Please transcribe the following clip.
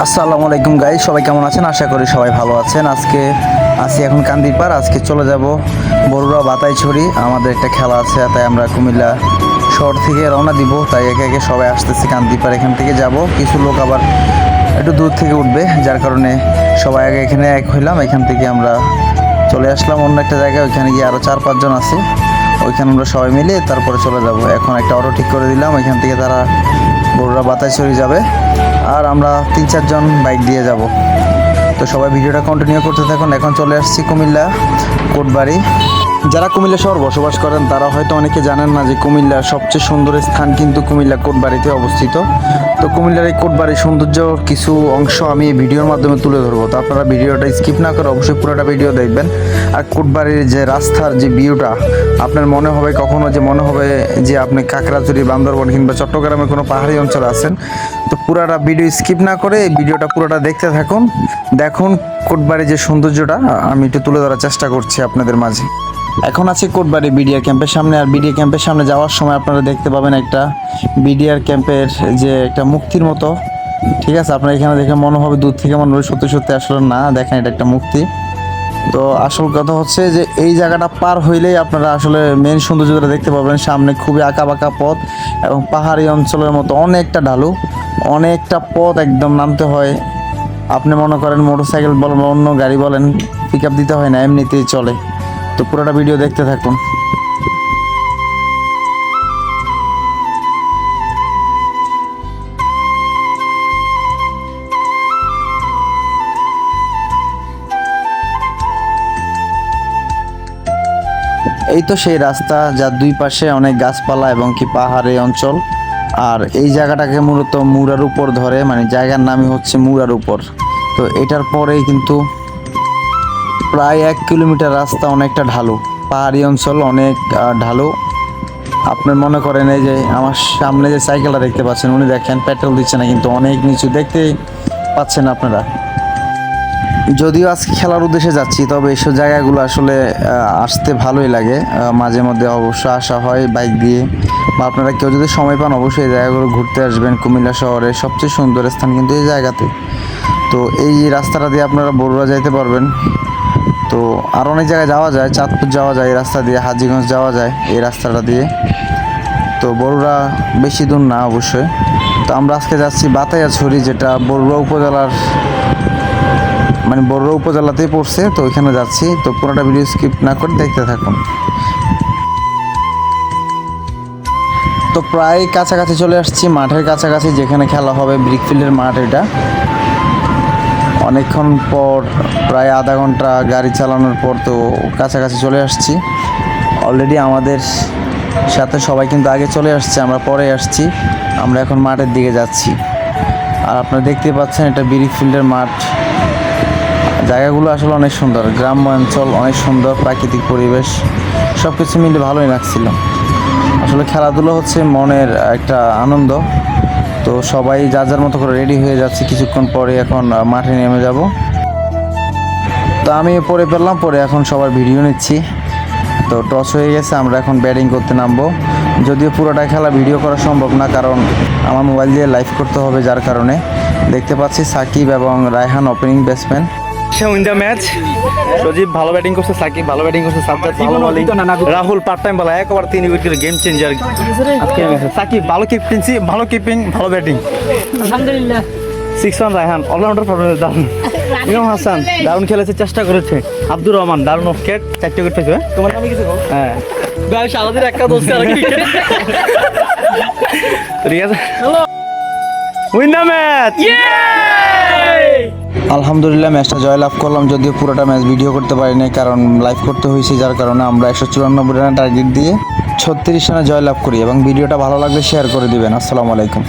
আসসালামু আলাইকুম গাইস, সবাই কেমন আছেন? আশা করি সবাই ভালো আছেন। আজকে আসি এখন কান্দিপাড়। আজকে চলে যাব বড়ুয়া বাতাইছড়ি। আমাদের একটা খেলা আছে, তাই আমরা কুমিল্লা শহর থেকে রওনা দিব। তাই একে একে সবাই আসতেছি কান্দিপাড়। এখান থেকে যাব, কিছু লোক আবার একটু দূর থেকে উঠবে, যার কারণে সবাই আগে এখানে এক হইলাম। এখান থেকে আমরা চলে আসলাম অন্য একটা জায়গায়। ওইখানে গিয়ে আরও 4-5 জন আছে, ওইখানে আমরা সবাই মিলে তারপরে চলে যাব। এখন একটা অটো ঠিক করে দিলাম, ওইখান থেকে তারা বড়ুয়া বাতাইছড়ি যাবে, আর আমরা 3-4 জন বাইক দিয়ে যাব। তো সবাই ভিডিওটা কন্টিনিউ করতে থাকুন। এখন চলে আসছি কুমিল্লা কোটবাড়ি। যারা কুমিল্লা শহর বসবাস করেন তারা হয়তো অনেকে জানেন না যে কুমিল্লার সবচেয়ে সুন্দর স্থান কিন্তু কুমিল্লা কোটবাড়িতে অবস্থিত। তো কুমিল্লার এই কোটবাড়ির সৌন্দর্য কিছু অংশ আমি এই ভিডিওর মাধ্যমে তুলে ধরবো। তো আপনারা ভিডিওটা স্কিপ না করে অবশ্যই পুরোটা ভিডিও দেখবেন। আর কোটবাড়ির যে রাস্তার যে ভিউটা আপনার মনে হবে, কখনো যে মনে হবে যে আপনি কাকড়াছড়ি, বান্দরবান কিংবা চট্টগ্রামে কোনো পাহাড়ি অঞ্চলে আছেন। তো পুরাটা ভিডিও স্কিপ না করে এই ভিডিওটা পুরোটা দেখতে থাকুন। দেখুন কোটবাড়ির যে সৌন্দর্যটা আমি একটু তুলে ধরার চেষ্টা করছি আপনাদের মাঝে। এখন আছি কোটবাড়ি বিডিআর ক্যাম্পের সামনে। আর বিডিআর ক্যাম্পের সামনে যাওয়ার সময় আপনারা দেখতে পাবেন একটা বিডিআর ক্যাম্পের যে একটা মুক্তির মতো, ঠিক আছে? আপনারা এখানে দেখে মনে হবে দূর থেকে মনে হবে সত্যি সত্যি, আসলে না, দেখেন এটা একটা মুক্তি। তো আসল কথা হচ্ছে যে এই জায়গাটা পার হইলেই আপনারা আসলে মেন সৌন্দর্যটা দেখতে পাবেন। সামনে খুবই আঁকাবাঁকা পথ এবং পাহাড়ি অঞ্চলের মতো অনেকটা ঢালু, অনেকটা পথ একদম নামতে হয়। আপনি মনে করেন মোটরসাইকেল বলেন বা অন্য গাড়ি বলেন, পিক আপ দিতে হয় না, এমনিতেই চলে। তো পুরোটা ভিডিও দেখতে থাকুন। এই তো সেই রাস্তা, যার দুই পাশে অনেক গাছপালা এবং কি পাহাড়ি অঞ্চল। আর এই জায়গাটাকে মূলত মুড়ার উপর ধরে, মানে জায়গার নামই হচ্ছে মুড়ার উপর। তো এটার পরেই কিন্তু প্রায় 1 কিলোমিটার রাস্তা, অনেকটা ঢালু, পাহাড়ি অঞ্চল অনেক ঢালু। আপনি মনে করেন এই যে আমার সামনে যে সাইকেলটা দেখতে পাচ্ছেন, উনি দেখেন পেট্রোল দিচ্ছে না, কিন্তু অনেক নিচু, দেখতেই পাচ্ছেন আপনারা। যদিও আজকে খেলার উদ্দেশ্যে যাচ্ছি, তবে এইসব জায়গাগুলো আসলে আসতে ভালোই লাগে। মাঝে মধ্যে অবশ্য আসা হয় বাইক দিয়ে, বা আপনারা কেউ যদি সময় পান অবশ্যই এই জায়গাগুলো ঘুরতে আসবেন। কুমিল্লা শহরের সবচেয়ে সুন্দর স্থান কিন্তু এই জায়গাতে। তো এই রাস্তাটা দিয়ে আপনারা বড়ুয়া যাইতে পারবেন। তো আর অনেক জায়গায় যাওয়া যায়, চাঁদপুর যাওয়া যায় এই রাস্তা দিয়ে, হাজীগঞ্জ যাওয়া যায় এই রাস্তাটা দিয়ে। তো বড়ুয়া বেশি দূর না অবশ্যই। তো আমরা আজকে যাচ্ছি বাতাইছড়ি, যেটা বড়ুয়া উপজেলার, মানে বড়ুয়া উপজেলাতেই পড়ছে। তো ওইখানে যাচ্ছি। তো পুরোটা ভিডিও স্কিপ না করে দেখতে থাকুন। তো প্রায় কাছাকাছি চলে আসছি, মাঠের কাছাকাছি, যেখানে খেলা হবে, ব্রিকফিল্ডের মাঠ এটা। অনেকক্ষণ পর, প্রায় আধা ঘন্টা গাড়ি চালানোর পর তো কাছাকাছি চলে আসছি। অলরেডি আমাদের সাথে সবাই কিন্তু আগে চলে আসছে, আমরা পরে আসছি। আমরা এখন মাঠের দিকে যাচ্ছি। আর আপনারা দেখতে পাচ্ছেন এটা ব্রিকফিল্ডের মাঠ। জায়গাগুলো আসলে অনেক সুন্দর, গ্রাম্য অঞ্চল, অনেক সুন্দর প্রাকৃতিক পরিবেশ, সব কিছু মিলে ভালোই লাগছিল। আসলে খেলাধুলো হচ্ছে মনের একটা আনন্দ। তো সবাই যার যার মতো করে রেডি হয়ে যাচ্ছে, কিছুক্ষণ পরে এখন মাঠে নেমে যাব। তো আমি পরে পেলাম, পরে এখন সবার ভিডিও নিচ্ছি। তো টস হয়ে গেছে, আমরা এখন ব্যাটিং করতে নামবো। যদিও পুরোটা খেলা ভিডিও করা সম্ভব না, কারণ আমার মোবাইল দিয়ে লাইভ করতে হবে, যার কারণে দেখতে পাচ্ছি সাকিব এবং Raihan opening batsman. In the match Sajib ভালো ব্যাটিং করছে, সাকিব ভালো ব্যাটিং করছে, সাজ্জাদ ভালো বোলিং, রাহুল পার্ট টাইম বলা, একবার 3 উইকেট করে গেম চেঞ্জার আজকে ম্যাচে। সাকিব ভালো ক্যাপ্টেন্সি, ভালো কিপিং, ভালো ব্যাটিং, আলহামদুলিল্লাহ। 6 রান রায়হান, অলরাউন্ডার পারফরম্যান্স দারুণ। ইমাম হাসান দারুণ খেলেছে, চেষ্টা করেছে। আব্দুর রহমান দারুণ উইকেট, 4 উইকেট পেয়েছে। তোমার নামে কিছু বল? হ্যাঁ গাইস, আমাদের একটা দোস্ত আর ক্রিকেট। ঠিক আছে, উইন দ্য ম্যাচ। আলহামদুলিল্লাহ ম্যাচটা জয়লাভ করলাম। যদিও পুরোটা ম্যাচ ভিডিও করতে পারিনি, কারণ লাইভ করতে হয়েছে, যার কারণে আমরা 194 রানের টার্গেট দিয়ে 36 রানে জয়লাভ করি। এবং ভিডিওটা ভালো লাগলে শেয়ার করে দিবেন। আসসালামু আলাইকুম।